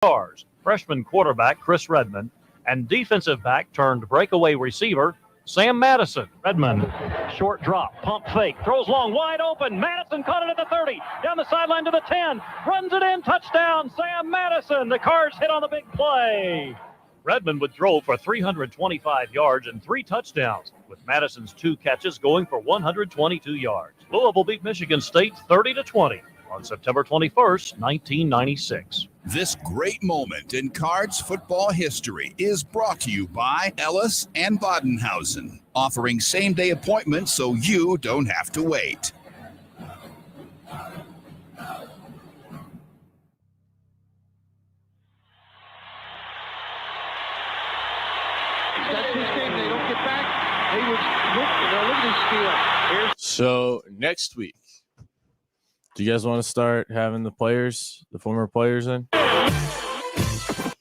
stars, freshman quarterback Chris Redmond, and defensive back turned breakaway receiver Sam Madison. Redmond, short drop, pump fake, throws long, wide open. Madison caught it at the 30, down the sideline to the 10, runs it in, touchdown, Sam Madison. The Cards hit on the big play. Redmond would throw for 325 yards and 3 touchdowns, with Madison's 2 catches going for 122 yards. Louisville beat Michigan State 30-20 on September 21st, 1996. This great moment in Cards football history is brought to you by Ellis and Bodenhausen, offering same-day appointments so you don't have to wait. That's his game. They don't get back. They look at his steal. So next week, do you guys want to start having the former players in?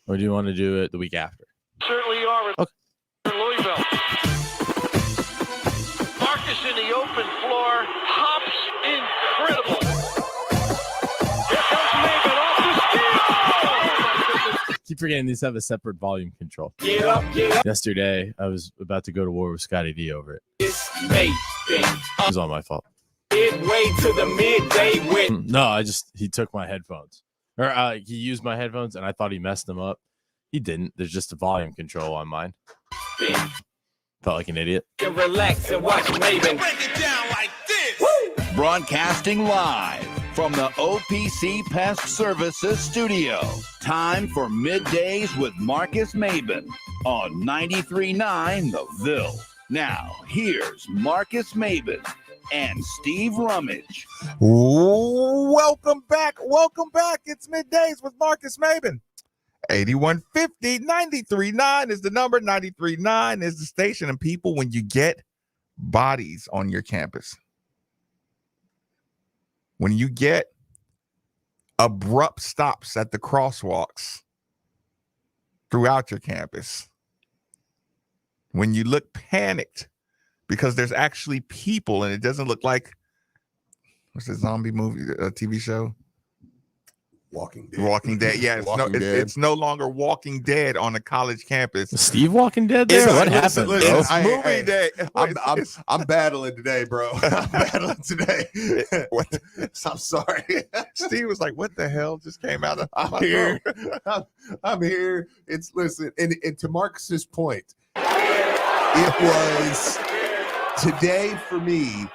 Or do you want to do it the week after? Certainly are. Okay. Louisville. Marcus in the open floor. Hops incredible. Here comes Maven off the steal. Keep forgetting these have a separate volume control. Get up, get up. Yesterday, I was about to go to war with Scotty D over it. It's Maven. It was all my fault. Midway to the midday win. No, he took my headphones. Or he used my headphones, and I thought he messed them up. He didn't. There's just a volume control on mine. Felt like an idiot. Relax and watch Maven. Break it down like this. Woo! Broadcasting live from the OPC Pest Services studio. Time for Middays with Marcus Maben on 93.9 The Ville. Now, here's Marcus Maben and Steve Rummage. Welcome back. It's Middays with Marcus Maben. 8150 93.9 is the number. 93.9 is the station. And people, when you get bodies on your campus, when you get abrupt stops at the crosswalks throughout your campus, when you look panicked because there's actually people and it doesn't look like, what's the zombie movie, TV show? Walking Dead. Yeah, it's no longer Walking Dead on a college campus. Was Steve Walking Dead there? What happened? Listen, It's movie day. I'm battling today, bro. I'm battling today. I'm sorry. Steve was like, "What the hell just came out of I'm my here. throat?" I'm here. Listen, and to Marcus's point, it was today for me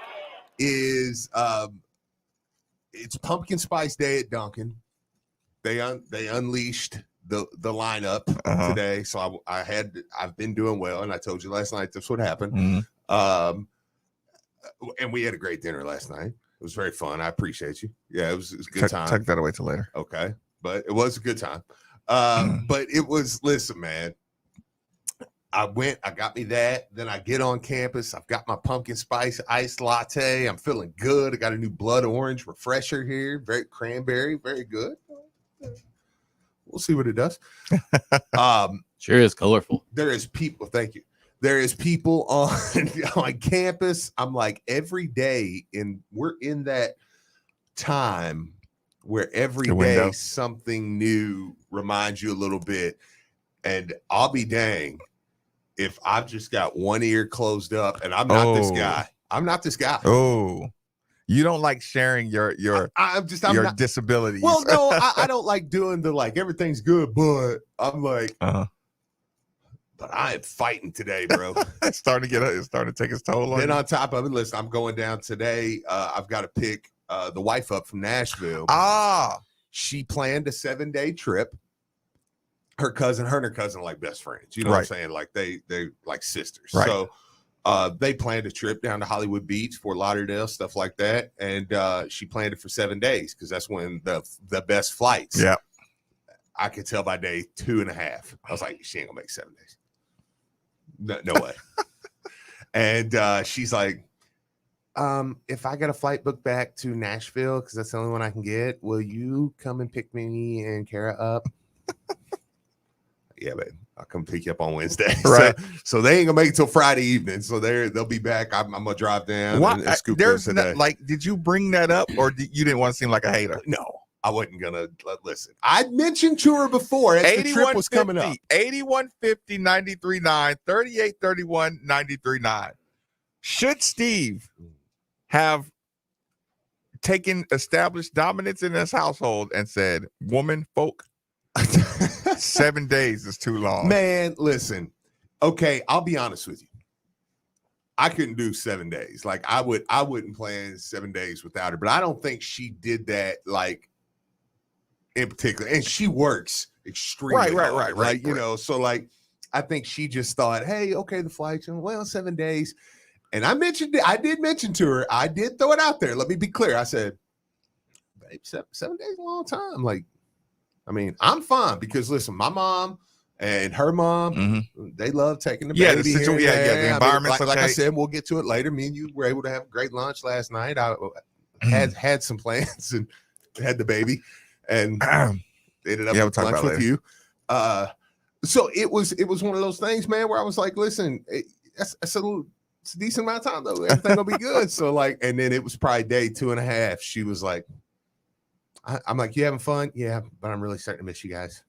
is it's pumpkin spice day at Duncan. They unleashed the lineup today, so I've been doing well, and I told you last night this would happen. Mm-hmm. And we had a great dinner last night. It was very fun. I appreciate you. Yeah, it was a good time. Tuck that away till later. Okay, but it was a good time. But it was, listen, man. I got me that. Then I get on campus. I've got my pumpkin spice iced latte. I'm feeling good. I got a new blood orange refresher here. Very cranberry, very good. We'll see what it does. Sure is colorful. There is people. Thank you. There is people on campus. I'm like every day, and we're in that time where every day something new reminds you a little bit. And I'll be dang if I've just got one ear closed up, and I'm not this guy. I'm not this guy. Oh. You don't like sharing your disabilities. Well, no, I don't like doing the like everything's good, but I'm like, but I am fighting today, bro. It's starting to take its toll on Then you. on top of it, listen, I'm going down today. I've got to pick the wife up from Nashville. She planned a 7-day trip. Her and her cousin are like best friends. You know what I'm saying? Like they like sisters. Right. So they planned a trip down to Hollywood Beach, Fort Lauderdale, stuff like that. And she planned it for 7 days because that's when the best flights. Yeah. I could tell by day 2.5. I was like, she ain't gonna make 7 days. No way. And she's like, if I got a flight booked back to Nashville, because that's the only one I can get, will you come and pick me and Kara up? Yeah, man. I'll come pick you up on Wednesday. Right. So they ain't gonna make it till Friday evening. So they'll be back. I'm gonna drive down and scoop them today. Did you bring that up, or you didn't want to seem like a hater? No, I wasn't gonna listen. I'd mentioned to her before as the trip was coming up. 8150 93.9, 3831 93.9. Should Steve have taken established dominance in his household and said, "Woman, folk, 7 days is too long"? Man, listen. Okay, I'll be honest with you. I couldn't do 7 days. Like I wouldn't plan 7 days without her. But I don't think she did that like in particular. And she works extremely hard. Like, you know, so like I think she just thought, hey, okay, the flight's 7 days. And I did mention to her, I did throw it out there. Let me be clear. I said, babe, 7 days is a long time. Like, I mean, I'm fine because listen, my mom and her mom, they love taking the baby. The environment. Like I said, we'll get to it later. Me and you were able to have a great lunch last night. I had some plans and had the baby, and ended up with lunch with you. So it was one of those things, man, where I was like, listen, it's a decent amount of time though. Everything will be good. So like, and then it was probably day 2.5. She was like, I'm like, you having fun? Yeah, but I'm really starting to miss you guys.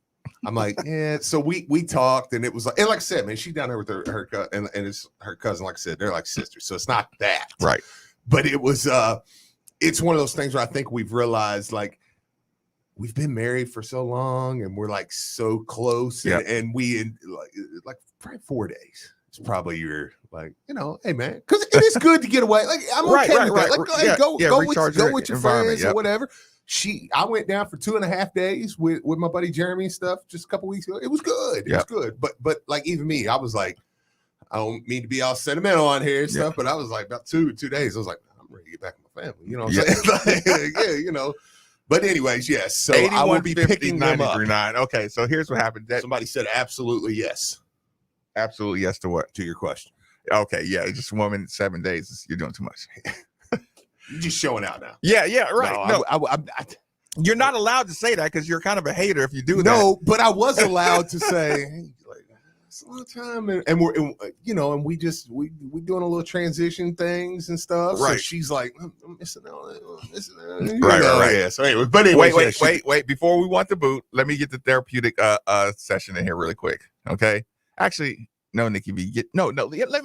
I'm like, yeah. So we talked, and it was like, and like I said, man, she's down there with her and it's her cousin. Like I said, they're like sisters, so it's not that, right? But it was, it's one of those things where I think we've realized like we've been married for so long, and we're like so close, and we in like probably 4 days. It's probably your like, you know, hey man, because it is good to get away. Like I'm okay with that. Like, hey, go with your friends or whatever. I went down for 2.5 days with my buddy Jeremy and stuff just a couple weeks ago. It was good. It was good. But like even me, I was like, I don't mean to be all sentimental on here and stuff, but I was like about two days. I was like, I'm ready to get back with my family. You know what I'm saying? Like, you know. But anyways, yes. So I will be picking them up. Okay, so here's what happened. Somebody said absolutely yes. Absolutely yes to what? To your question. Okay, yeah, just a woman 7 days. You're doing too much. You're just showing out now. Yeah, right. No, you're not allowed to say that because you're kind of a hater if you do that. No, but I was allowed to say, hey, like, it's a long time, and we're, you know, and we doing a little transition things and stuff. Right. So she's like, I'm missing out. Right. Yeah. So anyway, but anyway, wait. Before we want the boot, let me get the therapeutic session in here really quick. Okay. Actually, no, Nikki B. Let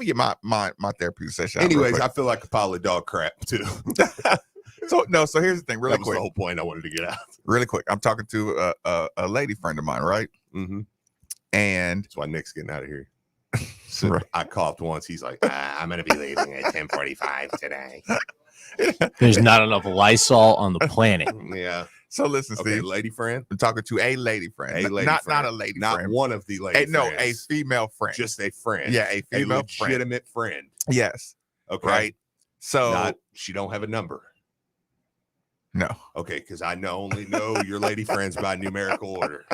me get my therapeutic session. Anyways, I feel like a pile of dog crap too. So here's the thing, really quick. That was the whole point I wanted to get out. Really quick, I'm talking to a lady friend of mine, right? Mm-hmm. And that's why Nick's getting out of here. So right. I coughed once. He's like, I'm gonna be leaving at 10:45 today. There's not enough Lysol on the planet. Yeah. So listen, Steve. Okay, lady friend. I'm talking to a lady friend. Not a lady friend. Not one of the lady friends. No, a female friend. Just a friend. Yeah, a female legitimate friend. Yes. Okay. Right. So she don't have a number. No. Okay, because I only know your lady friends by numerical order.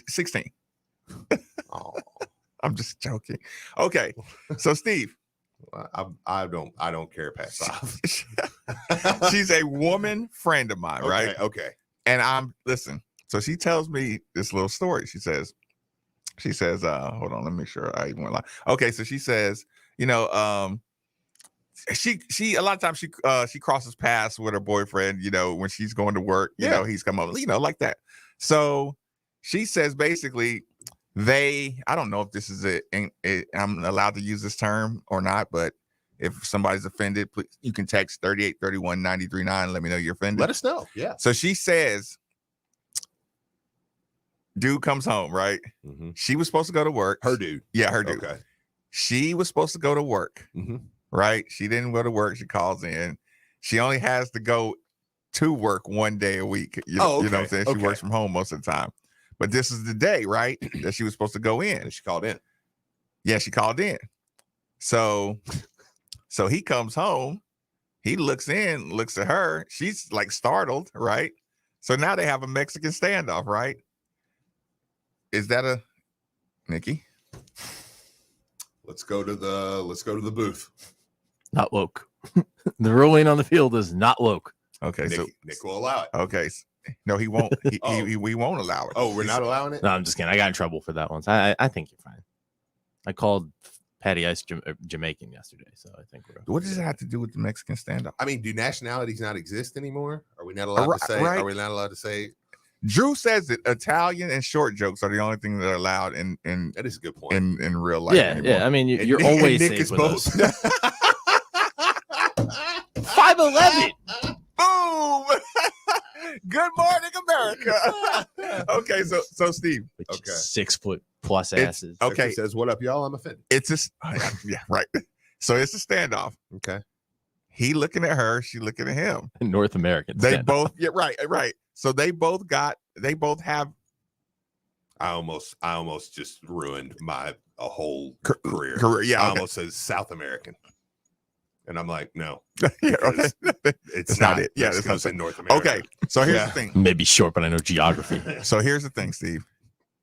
16. Oh, I'm just joking. Okay. So Steve. I don't care past off. She's a woman friend of mine, right? Okay. And listen. So she tells me this little story. She says, hold on, let me make sure I went live. Okay, so she says, you know, she a lot of times she crosses paths with her boyfriend, you know, when she's going to work, you know, he's come up, you know, like that. So she says basically I don't know if this is I'm allowed to use this term or not, but if somebody's offended, please, you can text 3831 93.9. Let me know you're offended. Let us know. Yeah. So she says, dude comes home, right? Mm-hmm. She was supposed to go to work. Her dude. Yeah, her dude. Okay. She was supposed to go to work, right? She didn't go to work. She calls in. She only has to go to work 1 day a week. You know what I'm saying? She works from home most of the time. But this is the day, right, that she was supposed to go in. And she called in. Yeah, she called in. So he comes home. He looks at her. She's like startled, right? So now they have a Mexican standoff, right? Is that Nikki? Let's go to the booth. Not woke. The ruling on the field is not woke. Okay, Nick will allow it. Okay. No, he won't. We won't allow it. Oh, we're not allowing it? No, I'm just kidding. I got in trouble for that once. I think you're fine. I called Patty Ice Jamaican yesterday, so I think we're. What does it have to do with the Mexican standoff? I mean, do nationalities not exist anymore? Are we not allowed to say? Right. Are we not allowed to say? Drew says that Italian and short jokes are the only thing that are allowed in That is a good point. in real life. Yeah, anymore. yeah. I mean, you're And always Nick safe is with both. us. 5'11". Boom! Good morning, America. Okay, so Steve. Which Okay. 6 foot plus It's- asses. okay. He says, "What up, y'all? I'm offended." It's just yeah, right. So it's a standoff. Okay. He looking at her, she looking at him. North American. They stand-up. both right. So they both have I almost just ruined a whole career. Yeah, I okay. almost said South American, and I'm like, no, Yeah, okay. it's not not it. Yeah, it's that's going not to say it. North America. Okay, so here's Yeah. the thing. Maybe short, but I know geography. So here's the thing, Steve.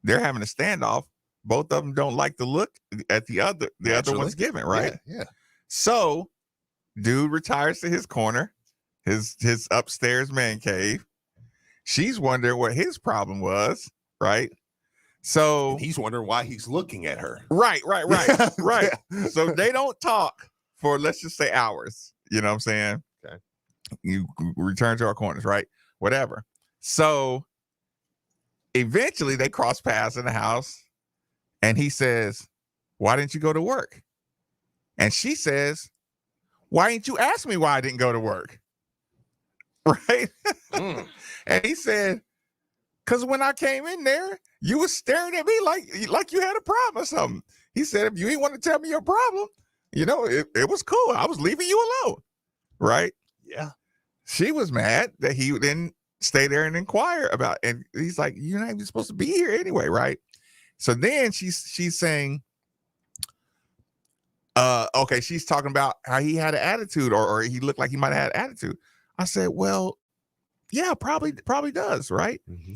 They're having a standoff. Both of them don't like to look at the other one's giving, right? Yeah. So, dude retires to his corner, his upstairs man cave. She's wondering what his problem was, right? So And he's wondering why he's looking at her. right. So they don't talk for, let's just say, hours. You know what I'm saying? Okay. You return to our corners, right? Whatever. So eventually they cross paths in the house, and he says, "Why didn't you go to work?" And she says, "Why didn't you ask me why I didn't go to work?" Right? And he said, "Because when I came in there, you was staring at me like you had a problem or something." He said, "If you ain't want to tell me your problem, it was cool. I was leaving you alone." Right? Yeah. She was mad that he didn't stay there and inquire about it. And he's like, "You're not even supposed to be here anyway," right? So then she's saying, okay, she's talking about how he had an attitude or he looked like he might have had an attitude. I said, "Well, yeah, probably does, right?" Mm-hmm.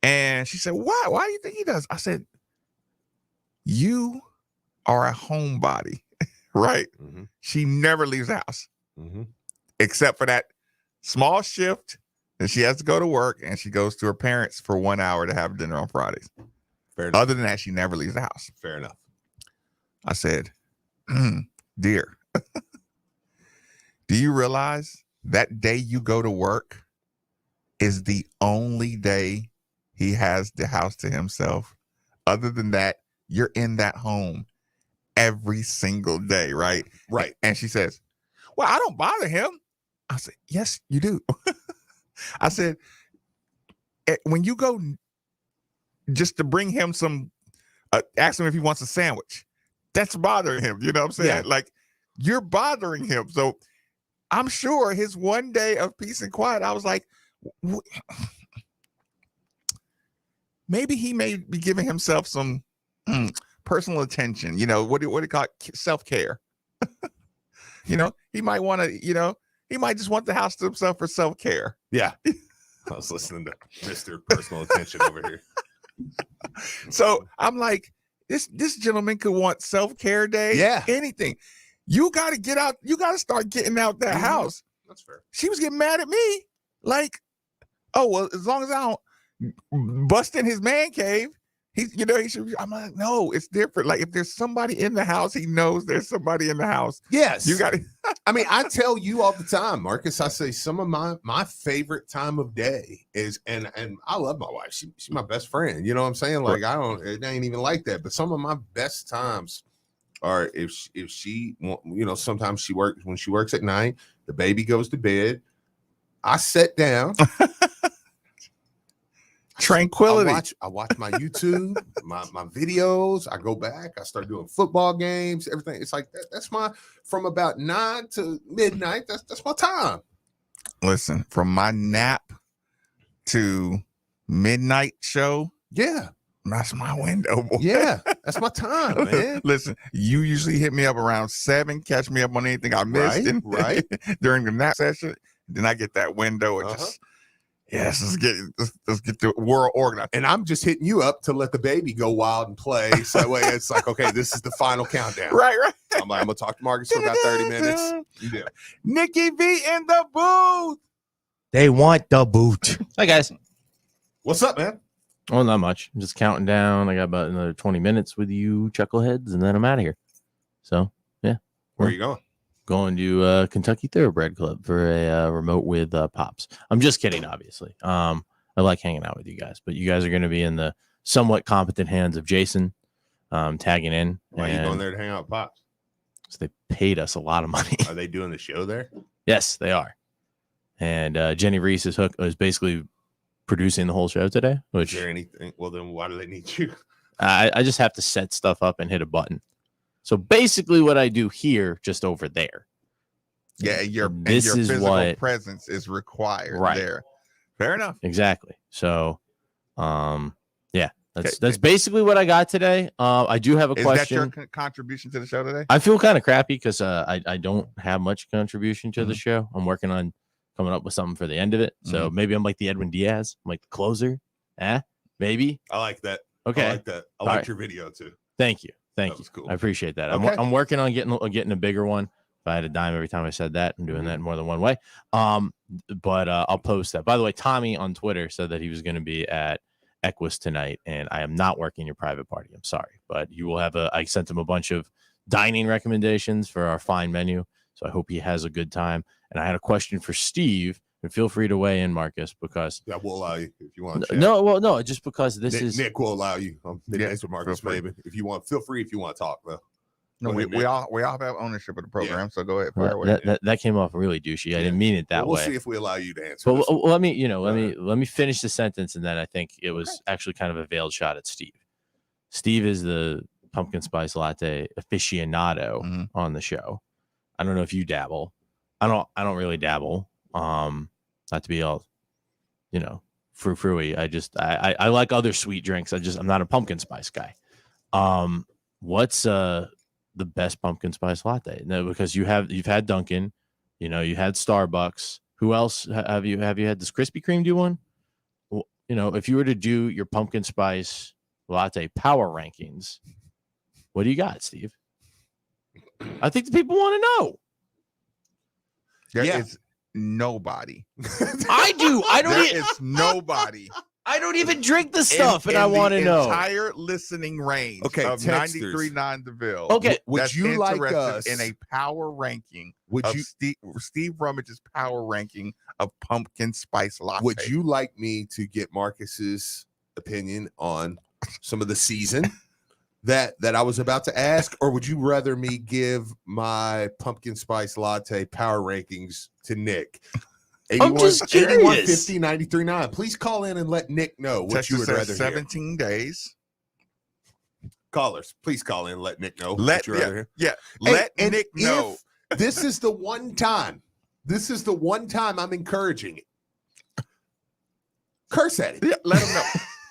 And she said, "Why? Why do you think he does?" I said, "You are a homebody," right? Mm-hmm. She never leaves the house Mm-hmm. except for that small shift that she has to go to work, and she goes to her parents for 1 hour to have dinner on Fridays. Fair enough. Other than that, she never leaves the house. Fair enough. I said, "Dear, do you realize that day you go to work is the only day he has the house to himself? Other than that, you're in that home every single day, right?" Right. And she says, "Well, I don't bother him." I said, "Yes, you do." I said, "When you go just to bring him some, ask him if he wants a sandwich, that's bothering him." You know what I'm saying? Yeah. Like, you're bothering him. So I'm sure his one day of peace and quiet, I was like, maybe he may be giving himself some personal attention. What do you call it? Self-care. He might want to, he might just want the house to himself for self-care. Yeah. I was listening to Mr. Personal Attention over here. So I'm like, this gentleman could want self-care day. Yeah. Anything. You got to get out. You got to start getting out that house. That's fair. She was getting mad at me. Like, oh, well, as long as I don't bust in his man cave, he should. I'm like, no, it's different. Like, if there's somebody in the house, he knows there's somebody in the house. Yes. You got to. I mean, I tell you all the time, Marcus, I say some of my favorite time of day is, and I love my wife. She's my best friend. You know what I'm saying? Like, it ain't even like that. But some of my best times are if she, sometimes when she works at night, the baby goes to bed, I sit down. Tranquility. I watch my YouTube, my videos. I go back. I start doing football games. Everything. It's like that. That's from about 9 to midnight. That's my time. Listen, from my nap to midnight show. Yeah, that's my window, boy. Yeah, that's my time, man. Listen, you usually hit me up around 7. Catch me up on anything I missed right. during the nap session. Then I get that window and just. Yes, let's get the world organized. And I'm just hitting you up to let the baby go wild and play. So that way it's like, okay, this is the final countdown. Right. I'm like, I'm gonna talk to Marcus for about 30 minutes. Yeah. Nikki V in the booth. They want the boot. Hi guys. What's up, man? Oh, not much. I'm just counting down. I got about another 20 minutes with you chuckleheads, and then I'm out of here. So yeah, Where are you going? going to Kentucky Thoroughbred Club for a remote with Pops. I'm just kidding, obviously. I like hanging out with you guys, but you guys are going to be in the somewhat competent hands of Jason, tagging in. Why are you going there to hang out with Pops? So they paid us a lot of money. Are they doing the show there? Yes, they are. And Jenny Reese is basically producing the whole show today. Which Is there anything? Well, then why do they need you? I just have to set stuff up and hit a button. So basically, what I do here, just over there. Yeah, your This is physical what- presence is required Right. there. Fair enough. Exactly. So, yeah, that's Okay. basically what I got today. I do have a Is that question. your contribution to the show today? I feel kind of crappy because I don't have much contribution to the Mm-hmm. show. I'm working on coming up with something for the end of it. So Mm-hmm. maybe I'm like the Edwin Diaz. I'm like the closer. Maybe. I like that. Okay. I like that. I All liked right. your video too. Thank you. Thank That you. was cool. I appreciate that. Okay. I'm working on getting a bigger one. If I had a dime every time I said that, I'm doing that in more than one way. But I'll post that. By the way, Tommy on Twitter said that he was going to be at Equus tonight, and I am not working your private party. I'm sorry, but you will have I sent him a bunch of dining recommendations for our fine menu, so I hope he has a good time. And I had a question for Steve, and feel free to weigh in, Marcus, because That will allow you if you want. To no, just because this Nick, is Nick will allow you. Middays with Marcus, feel free. baby. If you want, feel free. If you want to talk, though. No, Go we, ahead, we Nick. all have ownership of the program, so go ahead. Fire away. that came off really douchey. I didn't mean it that Well, we'll way. see if we allow you to answer. But this. let me finish the sentence, and then I think it was actually kind of a veiled shot at Steve. Steve is the pumpkin spice latte aficionado Mhm. on the show. I don't know if you dabble. I don't really dabble. Not to be all, frou-frou-y. I like other sweet drinks. I'm not a pumpkin spice guy. What's the best pumpkin spice latte? No, because you've had Dunkin', you had Starbucks. Who else have you had? Does Krispy Kreme do one? Well, if you were to do your pumpkin spice latte power rankings, what do you got, Steve? I think the people want to know. There Yeah. is nobody. I do. There is nobody. I don't even drink the stuff, and I in want to the know. entire listening range Okay, of texters. 93.9 DeVille. Okay. Would that's you like interested us in a power ranking Would of you Steve Rummage's power ranking of pumpkin spice latte? Would you like me to get Marcus's opinion on some of the season that I was about to ask, or would you rather me give my pumpkin spice latte power rankings to Nick? I'm just curious. 50 93.9. Please call in and let Nick know what Texas you would says rather hear. 17 days. Callers, please call in and let Nick know Let what you would rather hear. yeah. And- Let and Nick know. if this is the one time. This is the one time I'm encouraging it. Curse at it. Yeah, let him know.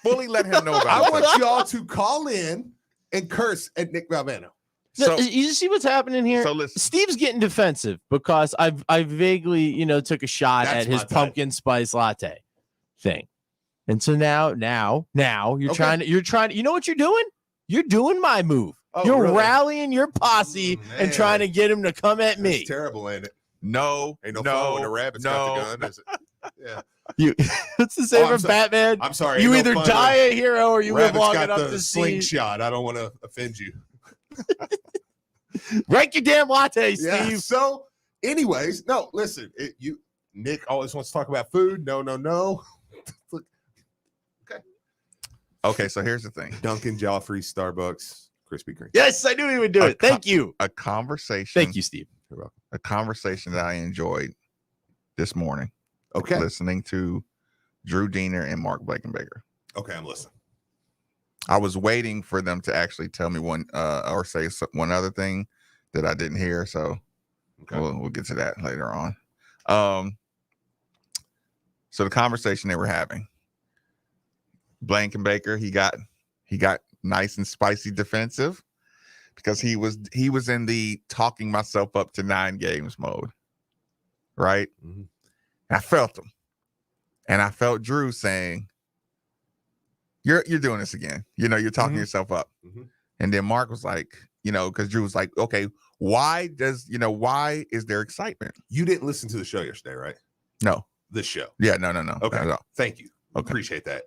Fully let him know I about it. want y'all to call in and curse at Nick Valvano. So, You see what's happening here? so listen. Steve's getting defensive because I vaguely, took a shot That's at his my type. pumpkin spice latte thing. And so now you're Okay. trying to, you know what you're doing? You're doing my move. Oh, you're really? rallying your posse and Man. trying to get him to come at me. It's terrible, ain't it? No, Ain't no no, fun when the rabbit's got the no. gun, is it? Yeah. You it's the same Oh, I'm from sorry. Batman. I'm sorry. You ain't no either fun die when a hero or you live rabbit's long got enough the to see. slingshot. I don't want to offend you. Rank your damn latte, Steve. Yeah. So, anyways, no, listen. Nick always wants to talk about food. No. Okay, so here's the thing. Dunkin', Joffrey, Starbucks, Krispy Kreme. Yes, I knew he would do A it. Thank you. A conversation. Thank you, Steve. You're welcome. A conversation that I enjoyed this morning. Okay. Listening to Drew Diener and Mark Blankenbaker. Okay, I'm listening. I was waiting for them to actually tell me one or say one other thing that I didn't hear. So Okay. we'll get to that later on. So the conversation they were having, Blankenbaker, he got nice and spicy defensive because he was in the talking myself up to 9 games mode, right? Mhm. I felt him, and I felt Drew saying, You're doing this again. You're talking Mhm. yourself up. Mhm. And then Mark was like, because Drew was like, okay, why is there excitement? You didn't listen to the show yesterday, right? No. The show. Yeah, no. Okay. not at all. Thank you. Okay. Appreciate that.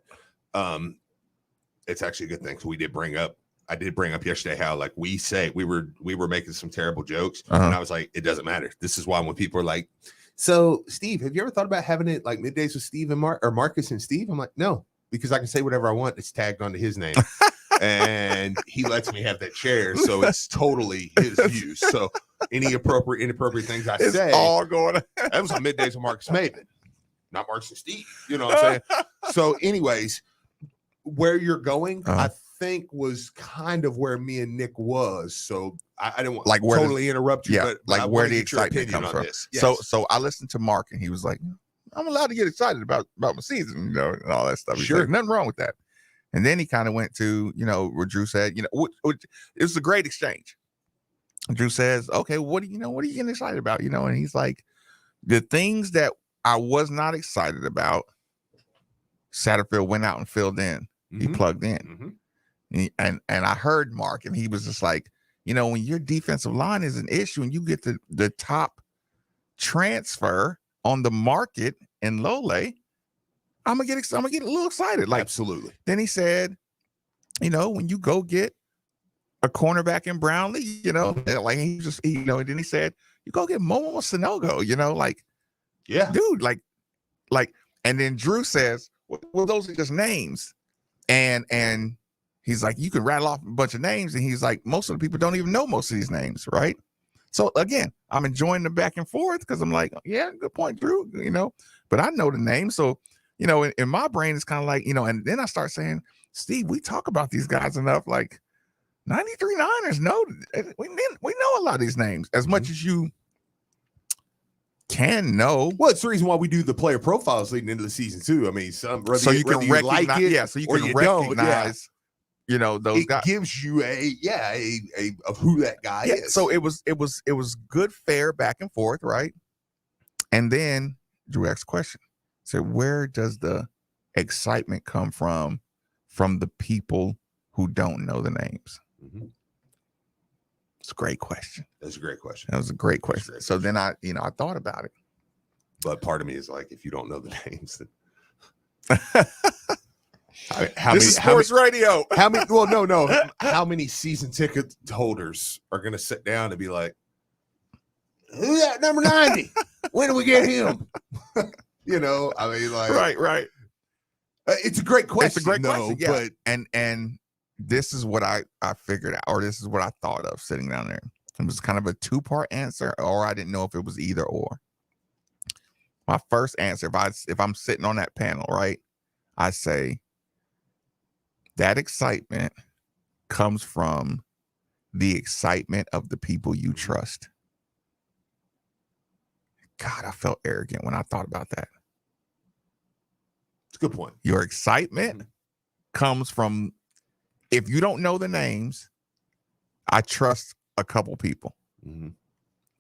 It's actually a good thing. So we did bring up I did bring up yesterday how like we were making some terrible jokes, Uh-huh. and I was like, it doesn't matter. This is why when people are like, so Steve, have you ever thought about having it like middays with Steve and Marcus and Steve? I'm like, no, because I can say whatever I want. It's tagged onto his name. And he lets me have that chair, so it's totally his views. So any inappropriate things I It's say, all going on. that was on middays with Marcus Maven, not Marcus and Steve. You know what I'm saying? So, anyways, where you're going, I think was kind of where me and Nick was. So I didn't want Like where totally interrupt you, but like I where wanna the get your excitement opinion comes on from. this. Yes. So I listened to Mark, and he was like, I'm allowed to get excited about my season, you know, and all that stuff. He's Sure. like, nothing wrong with that. And then he kind of went to, you know, where Drew said, you know, it was a great exchange. Drew says, okay, what are you getting excited about? You know, and he's like, the things that I was not excited about, Satterfield went out and filled in. He plugged in. And I heard Mark, and he was just like, you know, when your defensive line is an issue and you get the top transfer on the market in Lole, I'm gonna get a little excited. Like, absolutely. Then he said, you know, when you go get a cornerback in Brownlee, you know, like and then he said, you go get Momo Sanogo, you know, like, yeah, dude, like, and then Drew says, well, those are just names. And he's like, you can rattle off a bunch of names. And he's like, most of the people don't even know most of these names, right? So again, I'm enjoying the back and forth because I'm like, yeah, good point, Drew, you know, but I know the name. So, you know, in my brain, it's kind of like, you know, and then I start saying, Steve, we talk about these guys enough. Like 93 Niners know, we know a lot of these names as much as you can know. Well, it's the reason why we do the player profiles leading into the season too. I mean, so you can recognize, like it, so you can recognize, you know, those guys. It gives you a of who that guy is. So it was good, fair back and forth, right? And then Drew asked a question. So where does the excitement come from the people who don't know the names? It's a great question. That's a great question. That was a great question. So then I thought about it. But part of me is like, if you don't know the names, then This is sports radio. How many? Well, no. How many season ticket holders are going to sit down and be like, "Who's that number 90? When do we get him?" You know, I mean, like, right. It's a great question. It's a great question. Yeah. But and this is what I figured out, or this is what I thought of sitting down there. It was kind of a 2-part answer, or I didn't know if it was either or. My first answer, if I'm sitting on that panel, right, I say that excitement comes from the excitement of the people you trust. God, I felt arrogant when I thought about that. It's a good point. Your excitement comes from, if you don't know the names, I trust a couple people.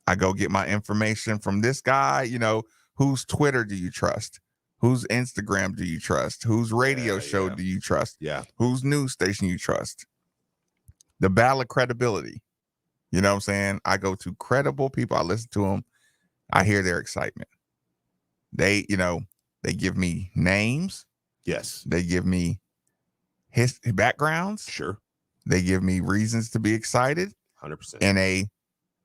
I go get my information from this guy, you know, whose Twitter do you trust? Whose Instagram do you trust? Whose radio show do you trust? Yeah. Whose news station you trust? The battle of credibility. You know what I'm saying? I go to credible people. I listen to them. I hear their excitement. They give me names. Yes. They give me his backgrounds. Sure. They give me reasons to be excited. 100%. In a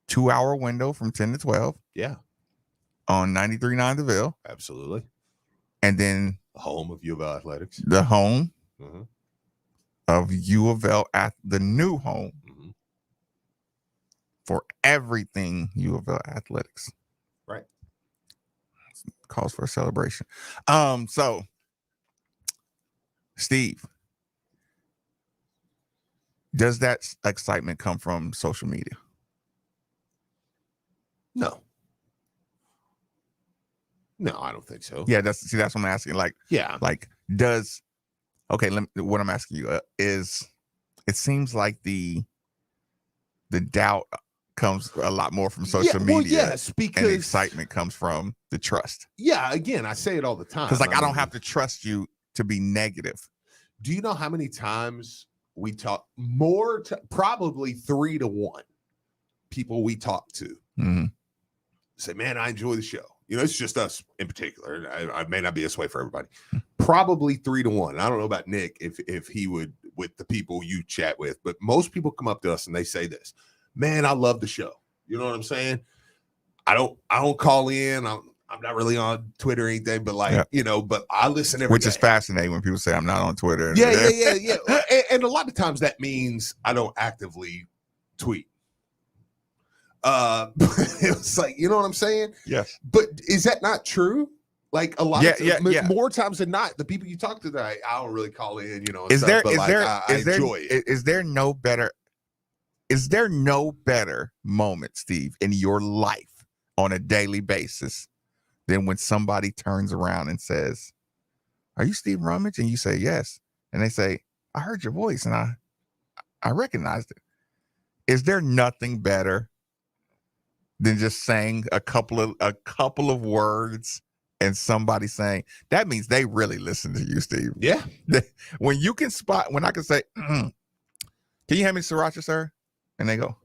2-hour window from 10 to 12. Yeah. On 93.9 The Ville. Absolutely. And then the home of U of L athletics. The home of U of L at the new home for everything U of L athletics. Right. Calls for a celebration. So Steve, does that excitement come from social media? No, I don't think so. Yeah, that's what I'm asking. Like, what I'm asking you is, it seems like the doubt comes a lot more from social media. Well, yes, because and the excitement comes from the trust. Yeah, again, I say it all the time. Because I don't have to trust you to be negative. Do you know how many times we talk? Probably 3 to 1 people we talk to say, "Man, I enjoy the show." You know, it's just us in particular. I may not be this way for everybody. Probably 3 to 1. I don't know about Nick if he would with the people you chat with, but most people come up to us and they say this, man, I love the show. You know what I'm saying? I don't call in. I'm not really on Twitter or anything, but but I listen every Which day. is fascinating when people say I'm not on Twitter. Yeah. And a lot of times that means I don't actively tweet. It's like, you know what I'm saying? Yes. But is that not true? Like a lot of more times than not, the people you talk to, I don't really call in, and is stuff, there but is like, there I is there enjoy it. is there no better moment, Steve, in your life on a daily basis than when somebody turns around and says, "Are you Steve Rummage?" And you say yes, and they say, "I heard your voice and I recognized it." Is there nothing better than just saying a couple of words and somebody saying that means they really listen to you, Steve? Yeah. When I can say, "Can you hand me sriracha, sir?" And they go,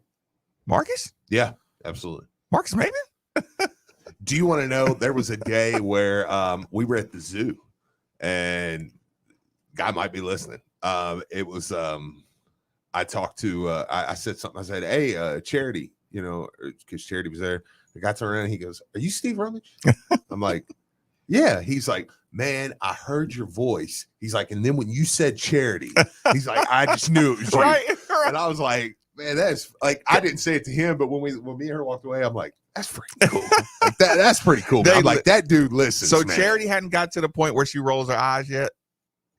"Marcus?" Yeah, absolutely. Marcus Maven? Do you want to know? There was a day where we were at the zoo, and guy might be listening. It was I talked to I said something. I said, "Hey, Charity," because Charity was there. The guy turned around and he goes, "Are you Steve Rummage?" I'm like, "Yeah." He's like, "Man, I heard your voice." He's like, "And then when you said Charity," he's like, "I just knew it was you." Right. And I was like, "Man, that's like," I didn't say it to him, but when me and her walked away, I'm like, "That's pretty cool." Like that's pretty cool. I'm like, that dude listens. So man. Charity hadn't got to the point where she rolls her eyes yet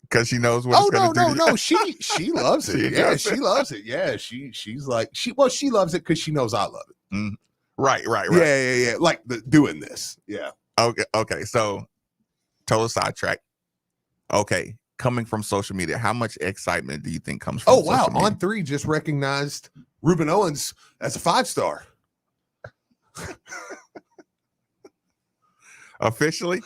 because she knows what it's going to do. No. She loves it. Yeah, she loves it. Yeah, she's like she loves it because she knows I love it. Mm. Right. Yeah. Like doing this. Yeah. Okay. So total sidetrack. Okay. Coming from social media, how much excitement do you think comes from social media? On3 just recognized Ruben Owens as a 5-star. Officially?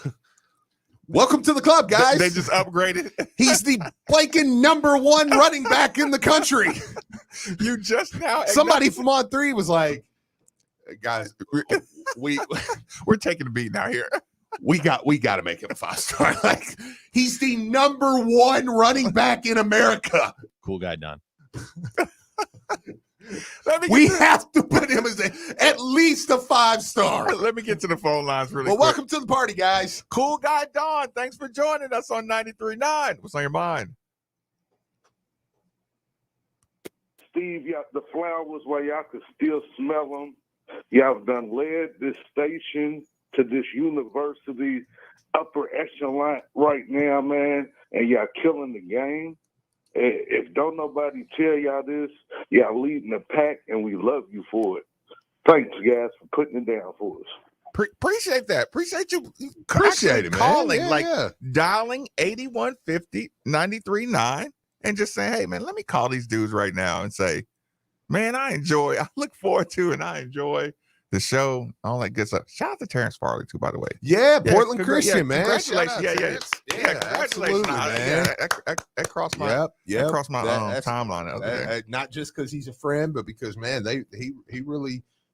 Welcome to the club, guys. They just upgraded. He's the blanking #1 running back in the country. You just now. Somebody from On3 was like, "Guys, we're taking a beat now here. We got to make him a 5-star. Like he's the #1 running back in America." Cool guy, Don. We have to put him as at least a 5-star. Let me get to the phone lines really quick. Welcome to the party, guys. Cool guy Don, thanks for joining us on 93.9. What's on your mind? Steve, the flowers where y'all could still smell them. Y'all have done led this station to this university upper echelon right now, man, and y'all killing the game. If don't nobody tell y'all this, y'all leading the pack, and we love you for it. Thanks, guys, for putting it down for us. Appreciate that. Appreciate you. Appreciate it, man. Calling, yeah. dialing 8150 93.9 and just saying, "Hey, man, let me call these dudes right now and say, man, I look forward to and I enjoy the show, all that good stuff." Shout out to Terrence Farley too, by the way. Yeah, Portland Christian, man. Congratulations. Yeah, congratulations, man. That crossed my timeline the other day. Not just because he's a friend, but because, man,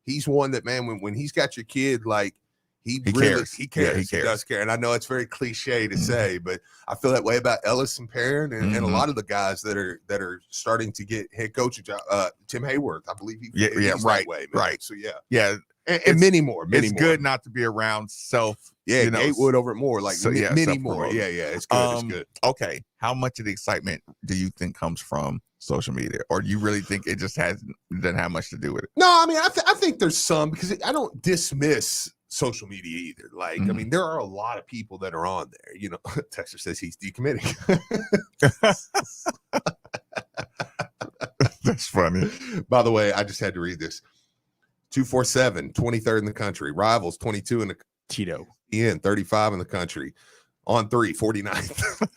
he's one that, man, when he's got your kid, like he cares. He does care. And I know it's very cliche to say, but I feel that way about Ellis and Perrin and a lot of the guys that are starting to get head coaching job. Tim Hayworth, I believe he's right. that way, Right. So yeah. And many more. It's good not to be around self. Yeah, Gatewood over at Moore, like many more. Yeah, it's good. It's good. Okay, how much of the excitement do you think comes from social media, or do you really think it just doesn't have much to do with it? No, I mean, I think there's some, because I don't dismiss social media either. Like, I mean, there are a lot of people that are on there. Texter says he's decommitting. That's funny. By the way, I just had to read this. 247, 23rd in the country. Rivals, 22 in the Tito. Ian, 35 in the country. On3, 49th.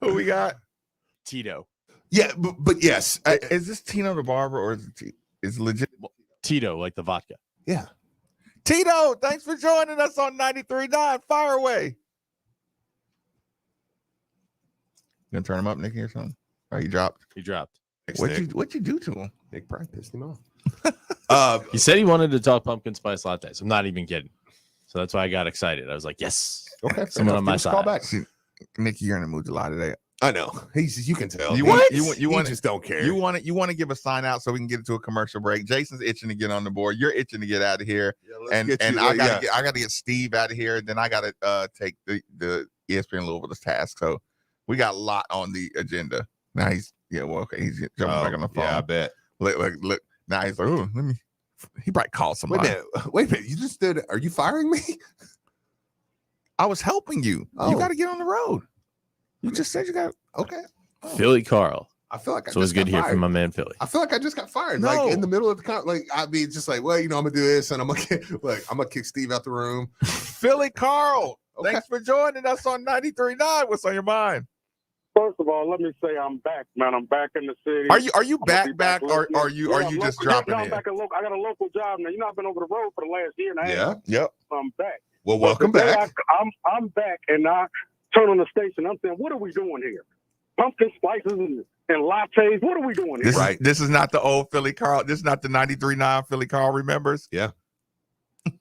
Who we got? Tito. Yeah, but yes. Is this Tino the barber, or is it legit? Tito, like the vodka. Yeah. Tito, thanks for joining us on 93.9. Fire away. You gonna turn him up, Nicky, or something? Oh, he dropped. He dropped. What'd you do to him? Nick probably pissed him off. He said he wanted to talk pumpkin spice lattes. I'm not even kidding. So that's why I got excited. I was like, yes. Okay. Someone on my side. Call back. Nicky, you're in the mood to lie today. I know. You can tell. You He just don't care. You want to give a sign out so we can get into a commercial break. Jason's itching to get on the board. You're itching to get out of here. Yeah, I gotta get Steve out of here. And then I gotta take the ESPN Louisville to task. So we got a lot on the agenda. Now he's he's jumping back on the phone. Yeah, I bet. Look. Now he's like, oh, he probably called somebody. Wait a minute. You just did. Are you firing me? I was helping you. Oh. You got to get on the road. You just said you got okay. Philly Carl. I feel like So it's good to hear from my man Philly. I feel like I just got fired. No. Like in the middle of the just like, well, I'm gonna do this, and I'm gonna kick Steve out the room. Philly Carl. Okay. Thanks for joining us on 93.9. What's on your mind? First of all, let me say I'm back, man. I'm back in the city. Are you back, or are you just dropping I'm in? back I got a local job now. I've been over the road for the last year and a half. Yeah. Yep. I'm back. Well, welcome back. I'm back, and I turn on the station. I'm saying, what are we doing here? Pumpkin spices and lattes. What are we doing here? This is not the old Philly Carl. This is not the 93.9 Philly Carl remembers. Yeah.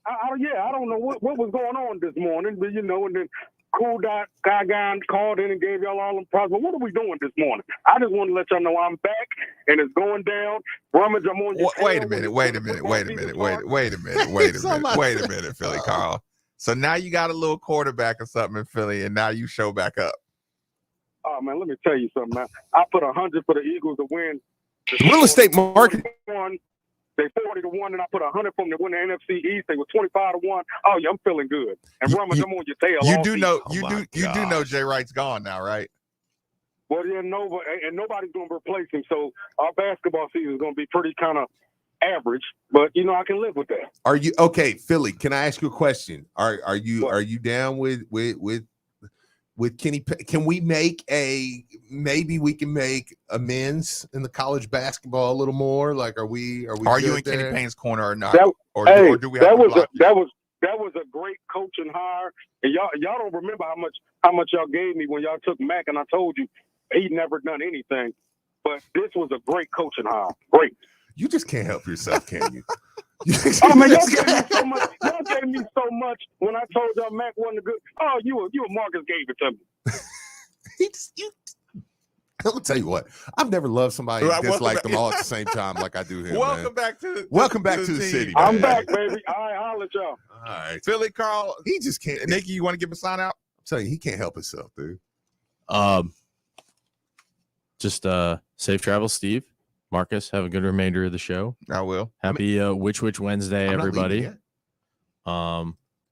I don't know what was going on this morning, but and then Cool Dot guy called in and gave y'all all them problems. But what are we doing this morning? I just want to let y'all know I'm back and it's going down. Rummage, I'm on your Wait a minute, Philly Carl. So now you got a little quarterback or something in Philly, and now you show back up. Oh man, let me tell you something, man. I put 100 for the Eagles to win. Real estate market. They 40-1, and I put 100 for them to win the NFC East. They were 25-1. Oh yeah, I'm feeling good. And Rummage, I'm on your tail. You do know Jay Wright's gone now, right? Well, yeah, and nobody's going to replace him. So our basketball season is going to be pretty kind of average, but I can live with that. Are you okay, Philly? Can I ask you a question? Are you down with Kenny? Can we make maybe we can make amends in the college basketball a little more? Like, are you in Kenny Payne's corner or not? Or do we have that to was a great coaching hire, and y'all don't remember how much y'all gave me when y'all took Mac, and I told you he'd never done anything. But this was a great coaching hire. Great. You just can't help yourself, can you? Oh man, y'all gave me so much. Y'all gave me so much when I told y'all Mac wasn't good. Oh, you and Marcus gave it to me. I'm gonna tell you what. I've never loved somebody and disliked them all at the same time like I do him. Welcome back to the city. I'm man. back, baby. I'll let y'all. All right, Philly Carl. he just can't. Nikki, you want to give a sign out? I'm telling you, he can't help himself, dude. Just safe travels, Steve. Marcus, have a good remainder of the show. I will. Happy Which Wednesday, I'm not everybody. leaving yet.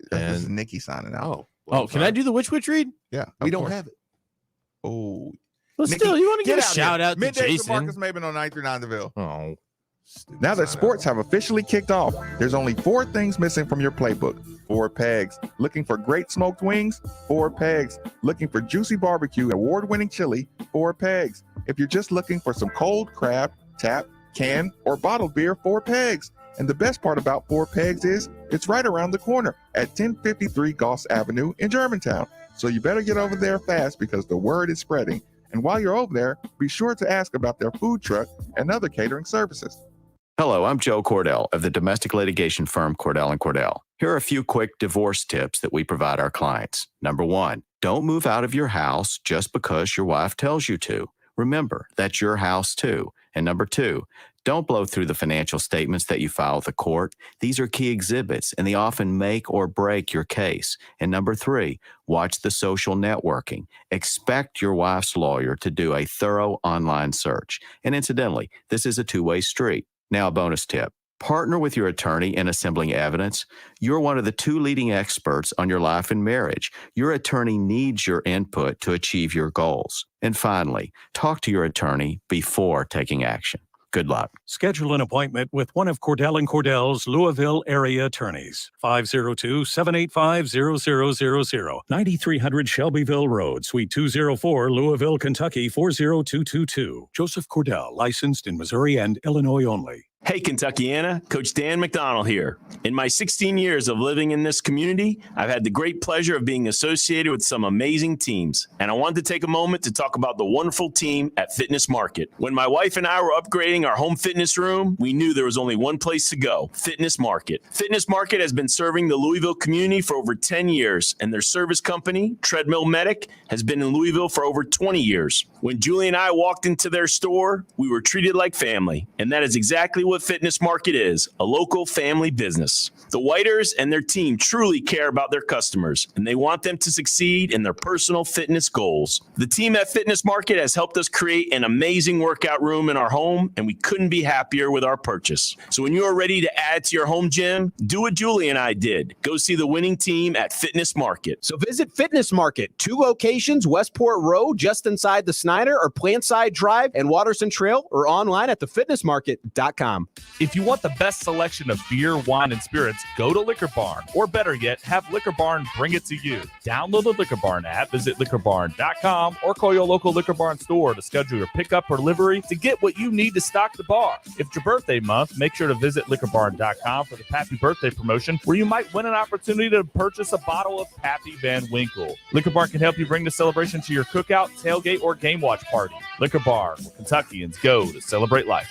This is And Nikki signing out. can I do the Which read? Yeah, We of don't course. have it. Oh, But Nikki, still, you want to get give a out shout here. out to Middays with Jason? Marcus Maben on 93.9 The Ville. Oh, Now that sports have officially kicked off, there's only 4 things missing from your playbook. 4 pegs. Looking for great smoked wings? 4 pegs. Looking for juicy barbecue, award-winning chili? 4 pegs. If you're just looking for some cold crab, tap, can, or bottled beer, 4 pegs. And the best part about 4 pegs is it's right around the corner at 1053 Goss Avenue in Germantown. So you better get over there fast because the word is spreading. And while you're over there, be sure to ask about their food truck and other catering services. Hello, I'm Joe Cordell of the domestic litigation firm Cordell & Cordell. Here are a few quick divorce tips that we provide our clients. Number 1, don't move out of your house just because your wife tells you to. Remember, that's your house too. And number 2, don't blow through the financial statements that you file with the court. These are key exhibits, and they often make or break your case. And number 3, watch the social networking. Expect your wife's lawyer to do a thorough online search. And incidentally, this is a two-way street. Now, a bonus tip. Partner with your attorney in assembling evidence. You're one of the 2 leading experts on your life and marriage. Your attorney needs your input to achieve your goals. And finally, talk to your attorney before taking action. Good luck. Schedule an appointment with one of Cordell & Cordell's Louisville area attorneys. 502-785-0000. 9300 Shelbyville Road, Suite 204, Louisville, Kentucky 40222. Joseph Cordell, licensed in Missouri and Illinois only. Hey, Kentuckiana, Coach Dan McDonald here. In my 16 years of living in this community, I've had the great pleasure of being associated with some amazing teams. And I wanted to take a moment to talk about the wonderful team at Fitness Market. When my wife and I were upgrading our home fitness room, we knew there was only one place to go, Fitness Market. Fitness Market has been serving the Louisville community for over 10 years, and their service company, Treadmill Medic, has been in Louisville for over 20 years. When Julie and I walked into their store, we were treated like family, and that is exactly what Fitness Market is, a local family business. The Whiters and their team truly care about their customers, and they want them to succeed in their personal fitness goals. The team at Fitness Market has helped us create an amazing workout room in our home, and we couldn't be happier with our purchase. So when you are ready to add to your home gym, do what Julie and I did. Go see the winning team at Fitness Market. So visit Fitness Market, 2 locations, Westport Road, just inside the Snyder, or Plantside Drive and Watterson Trail, or online at thefitnessmarket.com. If you want the best selection of beer, wine, and spirits, go to Liquor Barn. Or better yet, have Liquor Barn bring it to you. Download the Liquor Barn app, visit liquorbarn.com, or call your local Liquor Barn store to schedule your pickup or delivery to get what you need to stock the bar. If it's your birthday month, make sure to visit liquorbarn.com for the Pappy Birthday promotion, where you might win an opportunity to purchase a bottle of Pappy Van Winkle. Liquor Barn can help you bring the celebration to your cookout, tailgate, or game watch party. Liquor Barn, where Kentuckians go to celebrate life.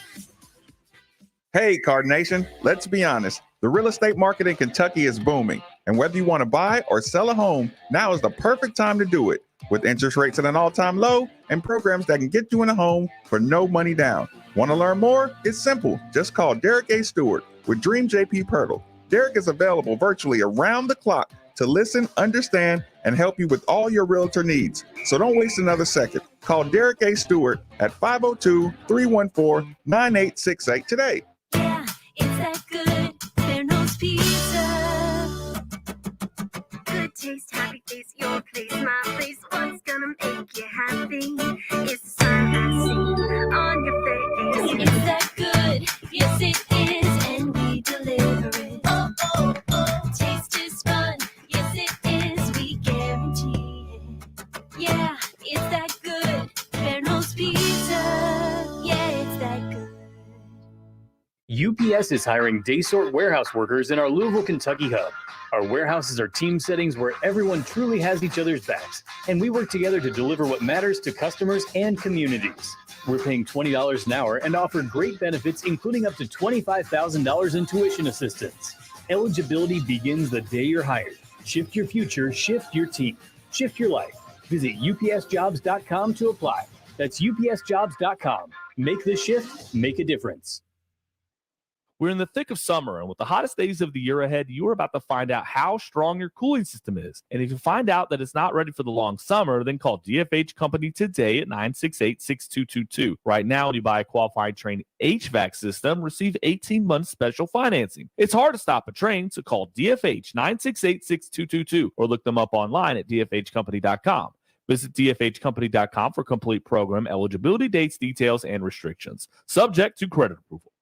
Hey, Card Nation, let's be honest. The real estate market in Kentucky is booming, and whether you want to buy or sell a home, now is the perfect time to do it. With interest rates at an all-time low and programs that can get you in a home for no money down. Want to learn more? It's simple. Just call Derek A. Stewart with Dream JP Pirtle. Derek is available virtually around the clock to listen, understand, and help you with all your realtor needs. So don't waste another second. Call Derek A. Stewart at 502-314-9868 today. Yeah, it's that good. Cardinals pizza. Good taste, happy face, your place, my place. What's gonna make you happy? It's the sign I see on your face. It's that good. Yes, it is, and we deliver it. Oh, oh, oh. Taste is fun. Yes, it is. We guarantee it. Yeah, it's that good. Cardinals pizza. Yeah, it's that good. UPS is hiring day sort warehouse workers in our Louisville, Kentucky hub. Our warehouses are team settings where everyone truly has each other's backs, and we work together to deliver what matters to customers and communities. We're paying $20 an hour and offer great benefits, including up to $25,000 in tuition assistance. Eligibility begins the day you're hired. Shift your future, shift your team, shift your life. Visit upsjobs.com to apply. That's upsjobs.com. Make the shift, make a difference. We're in the thick of summer, and with the hottest days of the year ahead, you are about to find out how strong your cooling system is. And if you find out that it's not ready for the long summer, then call DFH Company today at 968-6222. Right now, when you buy a qualified Trane HVAC system, receive 18 months special financing. It's hard to stop a train, so call DFH 968-6222 or look them up online at dfhcompany.com. Visit dfhcompany.com for complete program eligibility, dates, details, and restrictions. Subject to credit approval.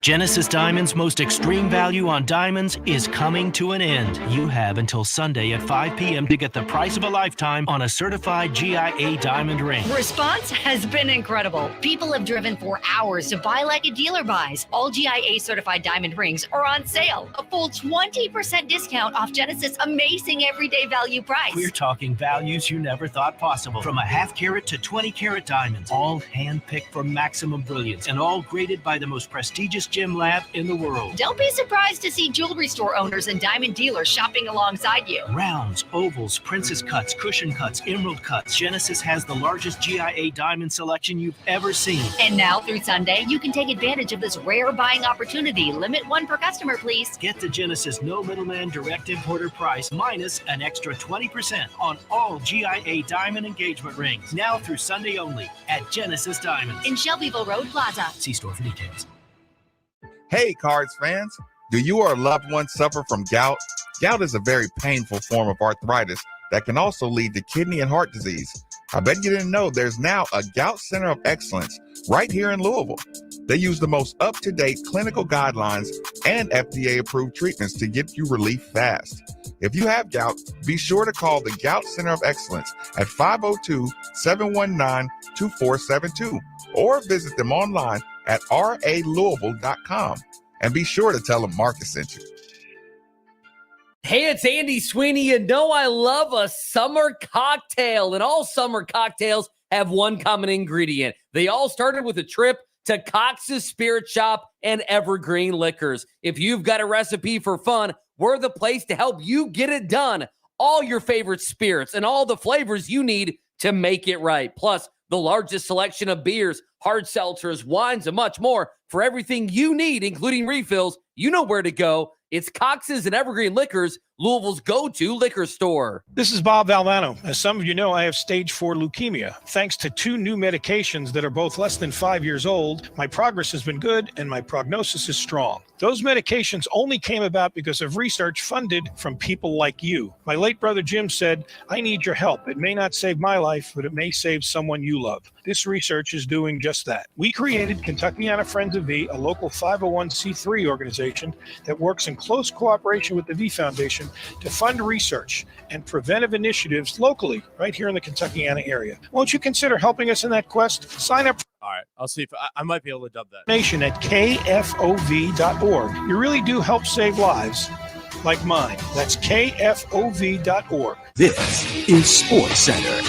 Genesis Diamond's most extreme value on diamonds is coming to an end. You have until Sunday at 5 p.m. to get the price of a lifetime on a certified GIA diamond ring. Response has been incredible. People have driven for hours to buy like a dealer buys. All GIA certified diamond rings are on sale. A full 20% discount off Genesis' amazing everyday value price. We're talking values you never thought possible. From a half carat to 20 carat diamonds, all hand-picked for maximum brilliance and all graded by the most prestigious gem lab in the world. Don't be surprised to see jewelry store owners and diamond dealers shopping alongside you. Rounds, ovals, princess cuts, cushion cuts, emerald cuts. Genesis has the largest GIA diamond selection you've ever seen. And now through Sunday, you can take advantage of this rare buying opportunity. Limit one per customer, please. Get the Genesis no middleman direct importer price minus an extra 20% on all GIA diamond engagement rings. Now through Sunday only at Genesis Diamonds in Shelbyville Road Plaza. See store for details. Hey, Cards fans, do you or a loved one suffer from gout? Gout is a very painful form of arthritis that can also lead to kidney and heart disease. I bet you didn't know there's now a Gout Center of Excellence right here in Louisville. They use the most up-to-date clinical guidelines and FDA-approved treatments to get you relief fast. If you have gout, be sure to call the Gout Center of Excellence at 502-719-2472 or visit them online at ralouisville.com. And be sure to tell them Marcus sent you. Hey, it's Andy Sweeney. You know I love a summer cocktail, and all summer cocktails have one common ingredient. They all started with a trip to Cox's Spirit Shop and Evergreen Liquors. If you've got a recipe for fun, we're the place to help you get it done. All your favorite spirits and all the flavors you need to make it right. Plus, the largest selection of beers, hard seltzers, wines, and much more. For everything you need, including refills, you know where to go. It's Cox's and Evergreen Liquors, Louisville's go-to liquor store. This is Bob Valvano. As some of you know, I have stage 4 leukemia. Thanks to 2 new medications that are both less than 5 years old, my progress has been good and my prognosis is strong. Those medications only came about because of research funded from people like you. My late brother Jim said, I need your help. It may not save my life, but it may save someone you love. This research is doing just that. We created Kentuckiana Friends of V, a local 501c3 organization that works in close cooperation with the V Foundation to fund research and preventive initiatives locally, right here in the Kentuckiana area. Won't you consider helping us in that quest? Sign up. All right, I'll see if I might be able to dub that. Nation at kfov.org. You really do help save lives like mine. That's kfov.org. This is Sports Center.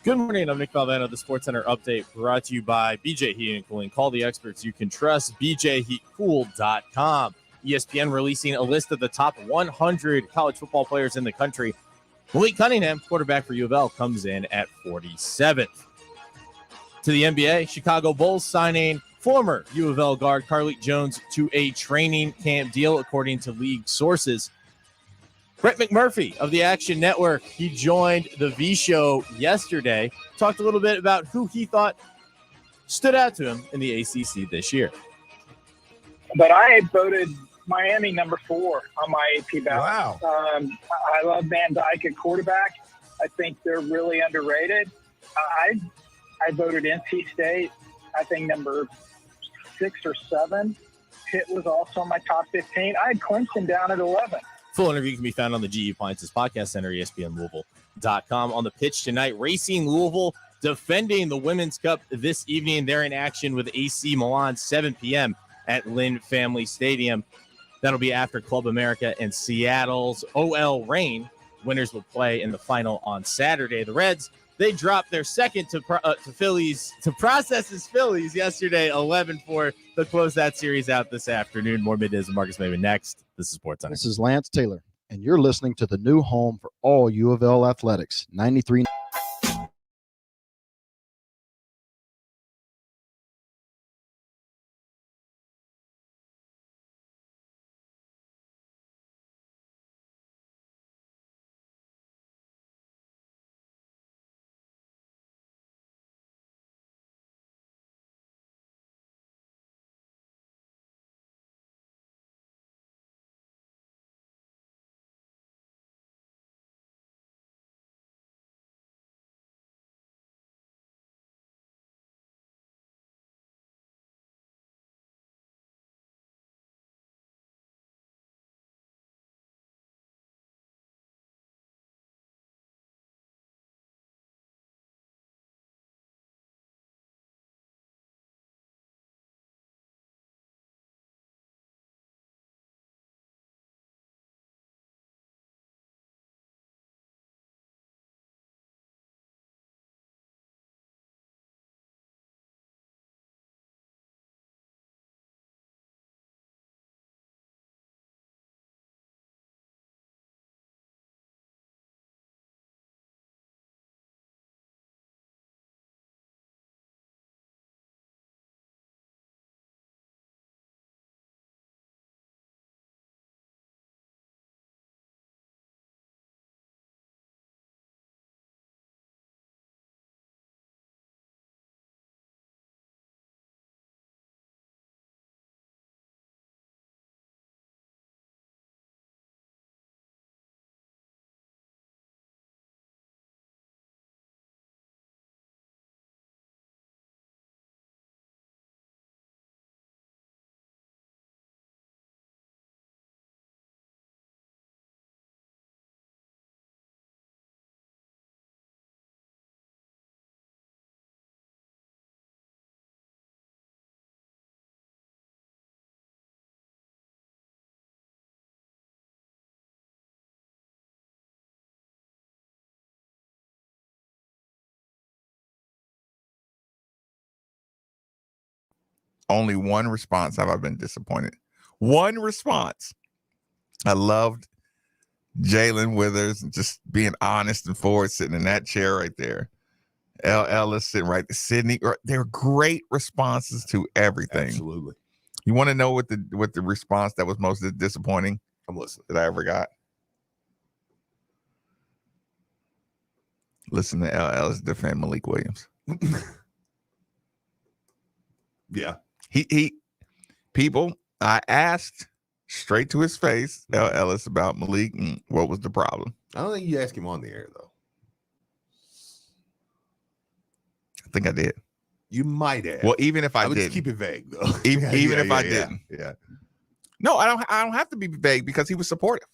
Good morning. I'm Nick Valvano. The Sports Center update brought to you by BJ Heating and Cooling. Call the experts you can trust. BJHeatCool.com. ESPN releasing a list of the top 100 college football players in the country. Malik Cunningham, quarterback for U of L, comes in at 47th. To the NBA, Chicago Bulls signing former U of L guard Carlik Jones to a training camp deal, according to league sources. Brett McMurphy of the Action Network, he joined the V Show yesterday, talked a little bit about who he thought stood out to him in the ACC this year. But I voted Miami number 4 on my AP ballot. Wow. I love Van Dyke at quarterback. I think they're really underrated. I voted NC State, I think number 6 or 7. Pitt was also in my top 15. I had Clemson down at 11. Full interview can be found on the GE Appliances Podcast Center, ESPNLouisville.com. On the pitch tonight, Racing Louisville defending the Women's Cup this evening. They're in action with AC Milan, 7 p.m. at Lynn Family Stadium. That'll be after Club America and Seattle's OL Reign. Winners will play in the final on Saturday. The Reds, they dropped their second to Phillies, to Process's Phillies yesterday, 11-4. They'll close that series out this afternoon. More middays with Marcus Maven next. This is Sports Center. This is Lance Taylor, and you're listening to the new home for all U of L athletics, 93. only one response have I been disappointed. One response. I loved Jalen Withers just being honest and forward, sitting in that chair right there. L. Ellis sitting right there. Sydney. They're great responses to everything. Absolutely. You want to know what the response that was most disappointing? I'm listening. That I ever got? Listen to L. Ellis defend Malik Williams. Yeah. People, I asked straight to his face, L. Ellis, about Malik and what was the problem. I don't think you asked him on the air, though. I think I did. You might have. Well, even if I would didn't. just keep it vague, though. Even if I didn't. Yeah. No, I don't have to be vague because he was supportive.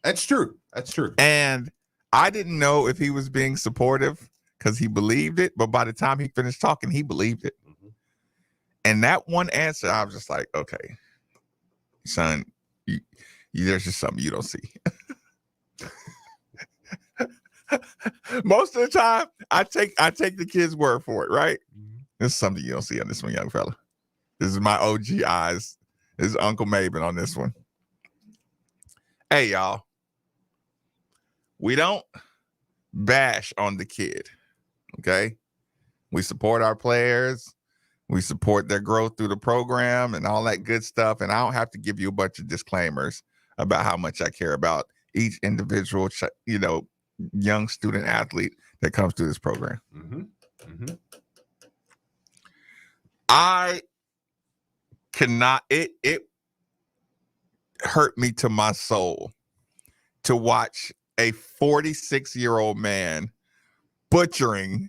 That's true. That's true. And I didn't know if he was being supportive because he believed it, but by the time he finished talking, he believed it. Mm-hmm. And that one answer, I was just like, okay, son, there's just something you don't see. Most of the time, I take the kid's word for it, right? This is something you don't see on this one, young fella. This is my OG eyes. This is Uncle Maven on this one. Hey, y'all. We don't bash on the kid, okay? We support our players. We support their growth through the program and all that good stuff. And I don't have to give you a bunch of disclaimers about how much I care about each individual, young student athlete that comes through this program. Mm-hmm. Mm-hmm. I cannot, it hurt me to my soul to watch a 46-year-old man butchering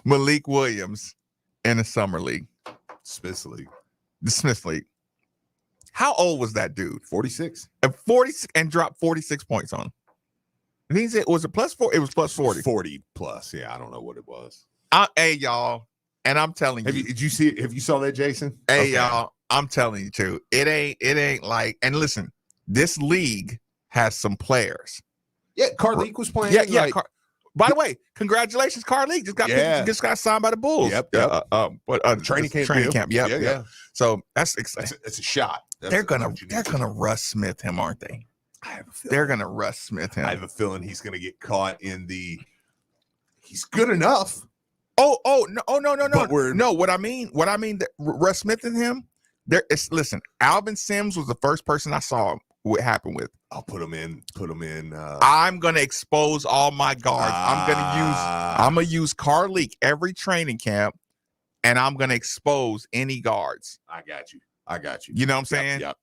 Malik Williams in a summer league. Smith League. The Smith League. How old was that dude? 46. And dropped 46 points on him. I think it was a plus 4. It was plus 40. 40 plus. Yeah, I don't know what it was. Hey, y'all. And I'm telling you. Did you see it? Have you saw that, Jason? Hey, Okay. y'all. I'm telling you too. It ain't like, and listen, this league has some players. Yeah, Carleek was playing. Yeah. Like, by the way, congratulations, Carleek. Just got signed by the Bulls. Yep. Training camp. Yeah. So that's exciting. It's a shot. They're gonna Russ Smith him, aren't they? I have a feeling. They're gonna Russ Smith him. I have a feeling he's gonna get caught in the. He's good enough. No. What I mean that Russ Smith and him. Listen, Alvin Sims was the first person I saw what happened with. I'll put him in. I'm gonna expose all my guards. I'm gonna use Carleek every training camp, and I'm gonna expose any guards. I got you. You know what I'm saying? Yep.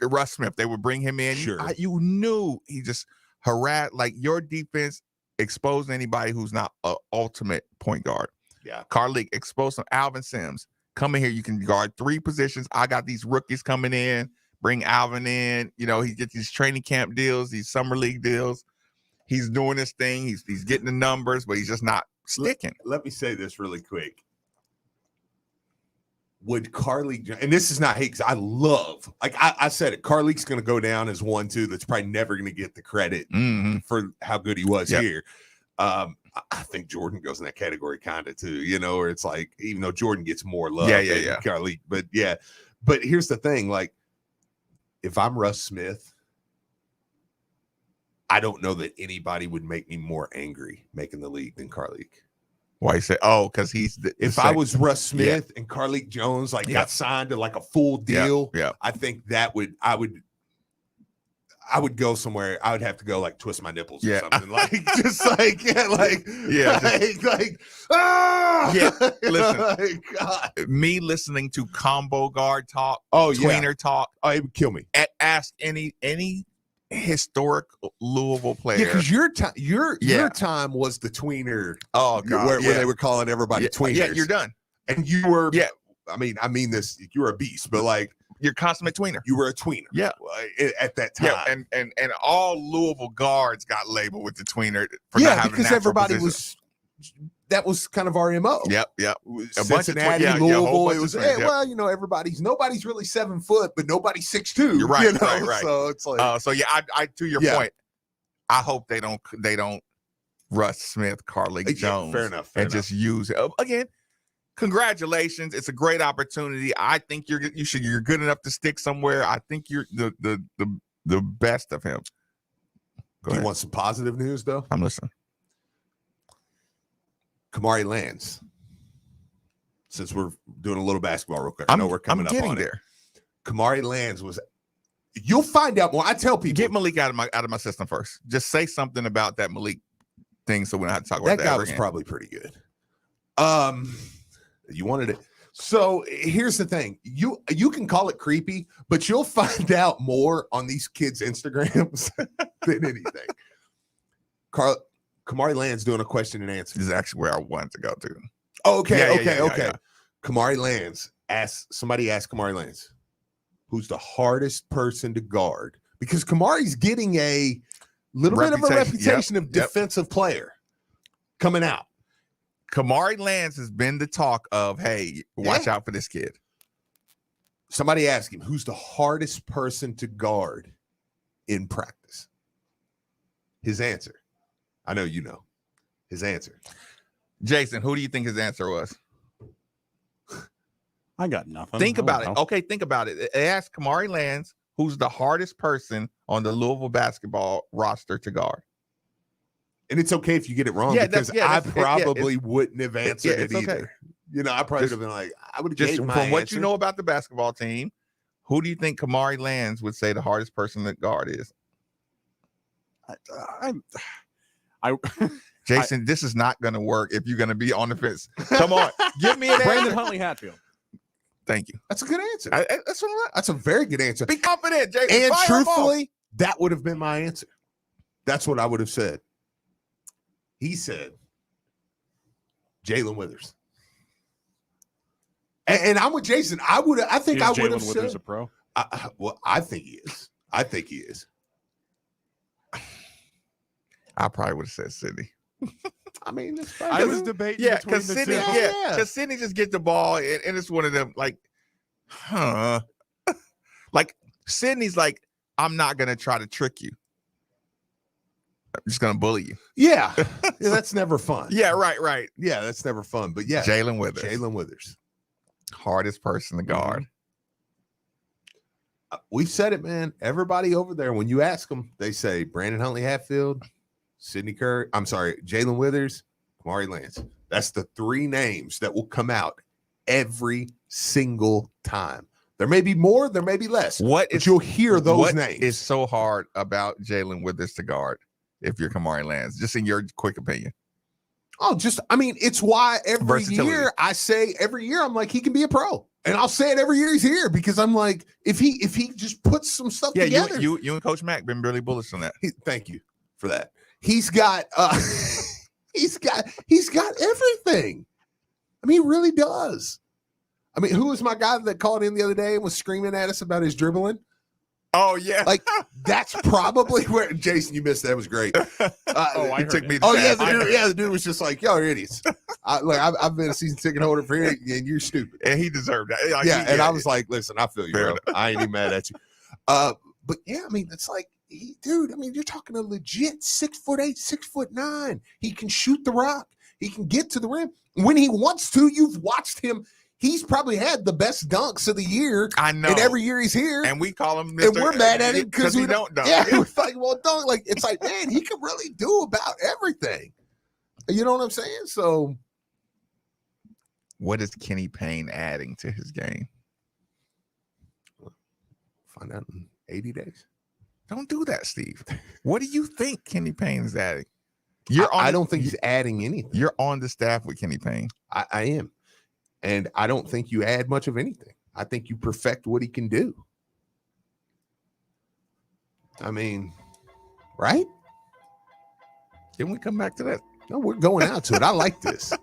Russ Smith, they would bring him in. Sure. You knew he just harassed, like your defense exposed anybody who's not an ultimate point guard. Yeah. Carleek, expose some Alvin Sims. Come in here, you can guard 3 positions. I got these rookies coming in. Bring Alvin in. He gets these training camp deals, these summer league deals. He's doing his thing. He's getting the numbers, but he's just not sticking. Let me say this really quick. Would Carleek, and this is not hate, because I love, like I said it, Carleek's going to go down as 1-2 that's probably never going to get the credit for how good he was here. I think Jordan goes in that category kind of too, where it's like, even though Jordan gets more love than Carleek, but here's the thing, like, if I'm Russ Smith, I don't know that anybody would make me more angry making the league than Carleek. Why you say, because he's if I was Russ Smith and Carleek Jones got signed to like a full deal, I think that I would go somewhere. I would have to go like twist my nipples or something. Like just like Listen, God. Me listening to combo guard talk, tweener talk, it would kill me. Ask any historic Louisville player. Yeah, because your time was the tweener. Oh God, where they were calling everybody tweeners. Yeah, you're done. And you were. Yeah, I mean this. You were a beast, but like you're consummate tweener. You were a tweener. Yeah, at that time. Yeah, and all Louisville guards got labeled with the tweener. For not having because everybody position. That was kind of our MO. Yep. Cincinnati, Louisville. It was nobody's really 7 foot, but nobody's 6'2". You're right. Right. So it's like, I to your point, I hope they don't Russ Smith, Carleek Jones, fair enough, just use it again. congratulations. It's a great opportunity. I think you're good enough to stick somewhere. I think you're the best of him. Do you want some positive news though? I'm listening. Kamari Lands. Since we're doing a little basketball real quick, I know we're coming up on there. It. Kamari Lands was. You'll find out more. I tell people, get Malik out of my system first. Just say something about that Malik thing, so we don't have to talk about that guy. Was probably pretty good. You wanted it. So here's the thing: you can call it creepy, but you'll find out more on these kids' Instagrams than anything. Kamari Lands doing a question and answer. This is actually where I wanted to go to. Okay. Kamari Lands somebody asked Kamari Lands, who's the hardest person to guard? Because Kamari's getting a little bit of a reputation of defensive player coming out. Kamari Lands has been the talk of, hey, watch out for this kid. Somebody asked him, who's the hardest person to guard in practice? His answer. I know you know. His answer. Jason, who do you think his answer was? I got nothing. Think about it. Okay, think about it. They asked Kamari Lands, who's the hardest person on the Louisville basketball roster to guard. And it's okay if you get it wrong, because I probably wouldn't have answered it either. Okay. You know, I probably would have been like, I would have just gave my from what answer. you know about the basketball team, who do you think Kamari Lands would say the hardest person to guard is? Jason, this is not going to work if you're going to be on the fence. Come on, give me an Brandon answer. Huntley Hatfield. Thank you. That's a good answer. That's a very good answer. Be confident, Jason. And Fire 'em off. truthfully, that would have been my answer. That's what I would have said. He said Jalen Withers. And I'm with Jason. I think I would have said. Withers a pro? Well, I think he is. I probably would have said Sydney. I mean, that's fine. I was debating between because the Sydney, two. because Sydney just get the ball, and it's one of them like, like Sydney's like, I'm not gonna try to trick you. I'm just gonna bully you. Yeah, that's never fun. Yeah, right. Yeah, that's never fun. But yeah, Jalen Withers, hardest person to guard. We've said it, man. Everybody over there, when you ask them, they say Brandon Huntley Hatfield, Jalen Withers, Kamari Lands. That's the three names that will come out every single time. There may be more, there may be less. But you'll hear those names. What is so hard about Jalen Withers to guard if you're Kamari Lands? Just in your quick opinion. It's why every year I'm like, he can be a pro. And I'll say it every year he's here, because I'm like, if he just puts some stuff together. You and Coach Mack been really bullish on that. Thank you for that. He's got he's got everything. I mean, he really does. I mean, who was my guy that called in the other day and was screaming at us about his dribbling? Oh yeah, like that's probably where Jason, you missed that. It was great. He took me. The dude was just like, "Y'all are idiots." I've been a season ticket holder for here, and you're stupid. And he deserved that. I was like, "Listen, I feel you, bro. I ain't even mad at you." But yeah, I mean, it's like, dude. I mean, you're talking a legit 6'8", 6'9". He can shoot the rock. He can get to the rim when he wants to. You've watched him. He's probably had the best dunks of the year. I know. And every year he's here. And we call him Mr. And we're mad at him because he don't dunk. Yeah, it was like, well, dunk. Like, it's like, man, he can really do about everything. You know what I'm saying? So what is Kenny Payne adding to his game? Find out in 80 days. Don't do that, Steve. What do you think Kenny Payne is adding? I don't think he's adding anything. You're on the staff with Kenny Payne. I am. And I don't think you add much of anything. I think you perfect what he can do. I mean, right? Didn't we come back to that? No, we're going out to it. I like this.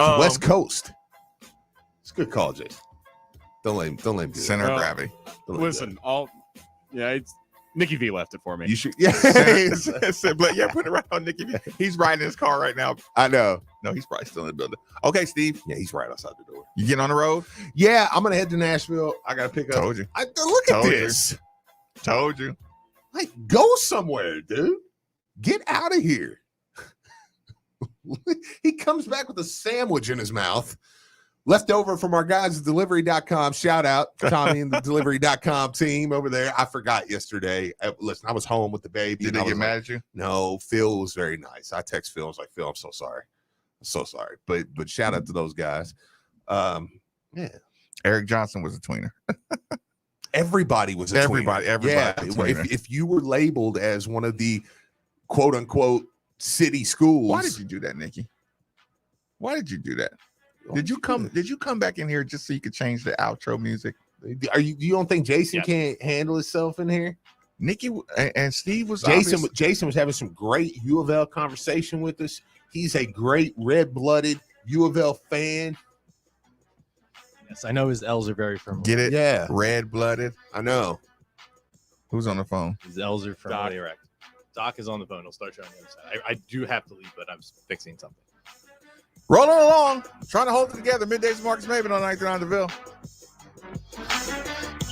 West Coast. It's a good call, Jason. Don't let him do center of gravity. Listen, it's Nikki V left it for me. You should, yeah, put it right on Nikki V. He's riding his car right now. I know. No, he's probably still in the building. Okay, Steve. Yeah, he's right outside the door. You getting on the road? Yeah, I'm gonna head to Nashville. I gotta pick up. Told you. Look at this. Told you. Like, go somewhere, dude. Get out of here. He comes back with a sandwich in his mouth. left over from our guys at delivery.com. Shout out Tommy and the delivery.com team over there. I forgot yesterday. Listen, I was home with the baby. Did they get mad at you? No, Phil was very nice. I text Phil. I was like, Phil, I'm so sorry. I'm so sorry. But shout out to those guys. Yeah. Eric Johnson was a tweener. Everybody was a Everybody. tweener. Yeah. was a tweener. If you were labeled as one of the quote unquote city schools. Why did you do that, Nikki? Why did you do that? Did you come back in here just so you could change the outro music? You don't think Jason can't handle himself in here? Nikki and Steve was Jason was having some great U of L conversation with us. He's a great red-blooded U of L fan. Yes, I know his L's are very firm. Get it? Yeah. Red-blooded. I know. Who's on the phone? His L's are firmly Doc. erect. Doc is on the phone. He'll start you on the other side. I do have to leave, but I'm fixing something. Rolling along, trying to hold it together. Middays, Marcus Maven on 93 on the Ville.